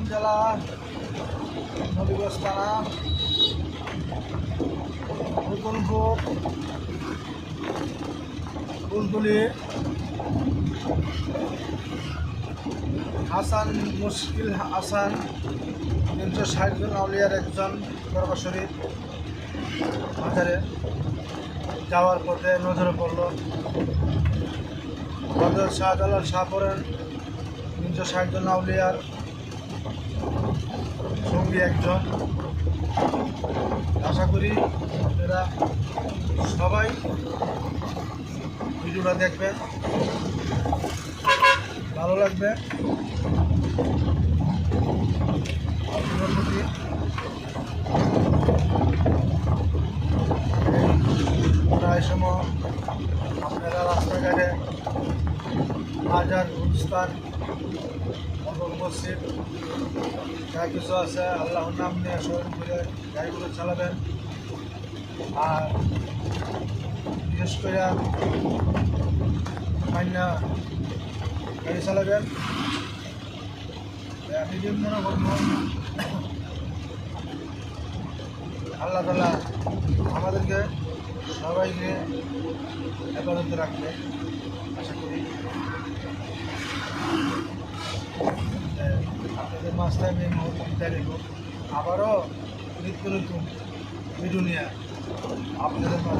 জেলা নবীগঞ্জ থানা নতুনপুর কুলতলি হাসান মুশকিল হাসান 360 জন আউলিয়ার একজন দরবার শরীফ মাজারে যাওয়ার পথে নজরে পড়ল হযরত শাহজালাল শাহপুরের 360 জন আউলিয়ার সঙ্গী একজন। আশা করি আপনারা সবাই ভিডিওটা দেখবেন, ভালো লাগবে। আপনাদের প্রতি প্রায় সময় আপনারা রাস্তাঘাটে বাজার গুলিস্তান এবং মসজিদ যা কিছু আছে আল্লাহর নাম নিয়ে স্মরণ করে গাড়িগুলো চালাবেন। আর বিশেষ করে মাইনা গাড়ি চালাবেন। আমি যে মনে করব আল্লাহ তাআলা আমাদেরকে সবাইকে হেফাজতে রাখবে আশা করি। আপনাদের মাঝে আমি এই মুহূর্তে বিদায় নেব। আবারও নিত্য নতুন ভিডিও নিয়ে আপনাদের মাঝে